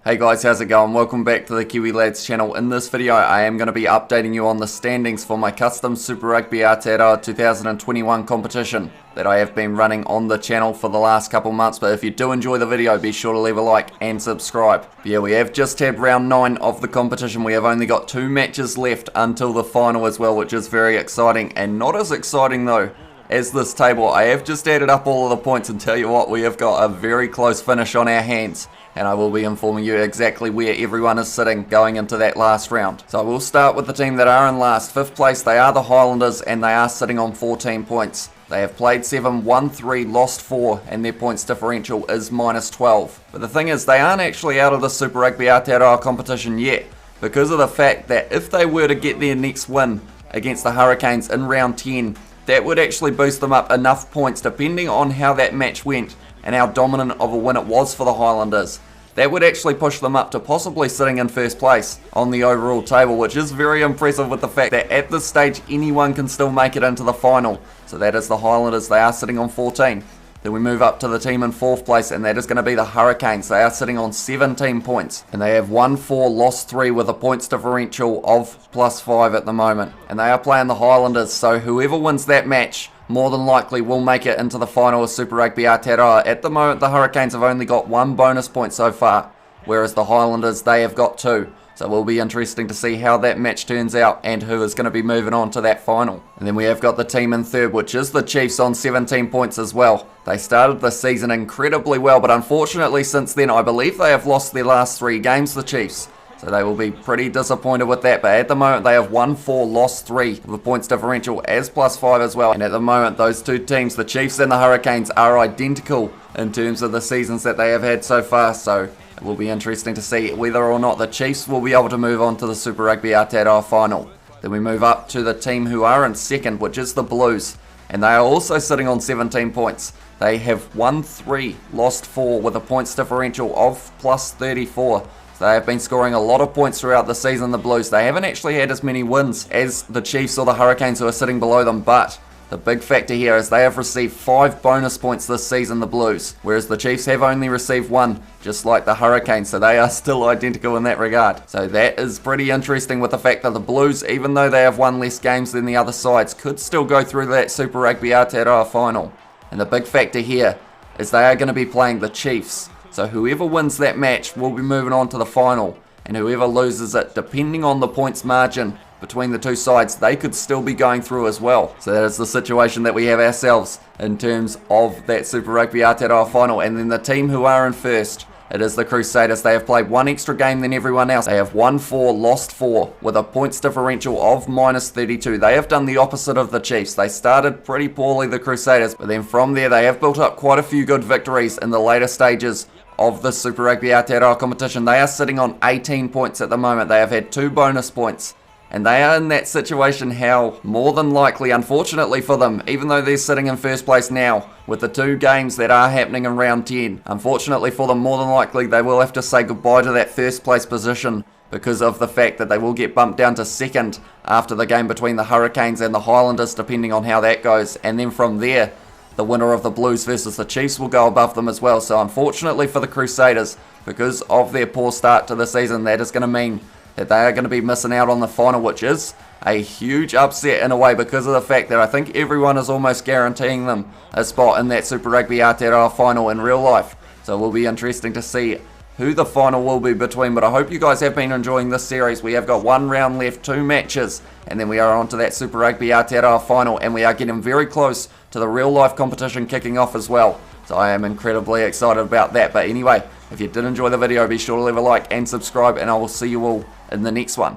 Hey guys, how's it going? Welcome back to the Kiwi Lads channel. In this video, I am going to be updating you on the standings for my custom Super Rugby Aotearoa 2021 competition that I have been running on the channel for the last couple months. But if you do enjoy the video, be sure to leave a like and subscribe. But yeah, we have just had round 9 of the competition. We have only got 2 matches left until the final as well, which is very exciting. And not as exciting though as this table. I have just added up all of the points and tell you what, we have got a very close finish on our hands. And I will be informing you exactly where everyone is sitting going into that last round. So we'll start with the team that are in last. 5th place, they are the Highlanders, and they are sitting on 14 points. They have played 7, won 3, lost 4, and their points differential is -12. But the thing is, they aren't actually out of the Super Rugby Aotearoa competition yet, because of the fact that if they were to get their next win against the Hurricanes in round 10, that would actually boost them up enough points, depending on how that match went and how dominant of a win it was for the Highlanders. That would actually push them up to possibly sitting in first place on the overall table, which is very impressive with the fact that at this stage anyone can still make it into the final. So that is the Highlanders, they are sitting on 14. Then we move up to the team in 4th place, and that is going to be the Hurricanes. They are sitting on 17 points, and they have won 4, lost 3 with a points differential of +5 at the moment. And they are playing the Highlanders, so whoever wins that match more than likely will make it into the final of Super Rugby Aotearoa. At the moment, the Hurricanes have only got 1 bonus point so far, whereas the Highlanders, they have got 2. So it will be interesting to see how that match turns out and who is going to be moving on to that final. And then we have got the team in 3rd, which is the Chiefs on 17 points as well. They started the season incredibly well, but unfortunately since then, I believe they have lost their last 3 games, the Chiefs. So they will be pretty disappointed with that. But at the moment, they have won 4, lost 3 with a points differential as +5 as well. And at the moment, those two teams, the Chiefs and the Hurricanes, are identical in terms of the seasons that they have had so far. So it will be interesting to see whether or not the Chiefs will be able to move on to the Super Rugby Aotearoa final. Then we move up to the team who are in 2nd, which is the Blues. And they are also sitting on 17 points. They have won 3, lost 4 with a points differential of +34. They have been scoring a lot of points throughout the season, the Blues. They haven't actually had as many wins as the Chiefs or the Hurricanes who are sitting below them, but the big factor here is they have received 5 bonus points this season, the Blues, whereas the Chiefs have only received 1, just like the Hurricanes, so they are still identical in that regard. So that is pretty interesting with the fact that the Blues, even though they have won less games than the other sides, could still go through that Super Rugby Aotearoa final. And the big factor here is they are going to be playing the Chiefs. So whoever wins that match will be moving on to the final, and whoever loses it, depending on the points margin between the two sides, they could still be going through as well. So that is the situation that we have ourselves in terms of that Super Rugby Aotearoa final. And then the team who are in 1st, it is the Crusaders. They have played 1 extra game than everyone else. They have won 4, lost 4 with a points differential of -32. They have done the opposite of the Chiefs. They started pretty poorly, the Crusaders, but then from there they have built up quite a few good victories in the later stages of the Super Rugby Aotearoa competition. They are sitting on 18 points at the moment. They have had 2 bonus points. And they are in that situation how, more than likely, unfortunately for them, even though they're sitting in 1st place now, with the 2 games that are happening in round 10, unfortunately for them, more than likely, they will have to say goodbye to that 1st place position because of the fact that they will get bumped down to 2nd after the game between the Hurricanes and the Highlanders, depending on how that goes. And then from there, the winner of the Blues versus the Chiefs will go above them as well. So unfortunately for the Crusaders, because of their poor start to the season, that is going to mean that they are going to be missing out on the final, which is a huge upset in a way because of the fact that I think everyone is almost guaranteeing them a spot in that Super Rugby Aotearoa final in real life. So it will be interesting to see who the final will be between, but I hope you guys have been enjoying this series. We have got 1 round left, 2 matches, and then we are on to that Super Rugby Aotearoa final, and we are getting very close to the real life competition kicking off as well. So I am incredibly excited about that. But anyway, if you did enjoy the video, be sure to leave a like and subscribe, and I will see you all in the next one.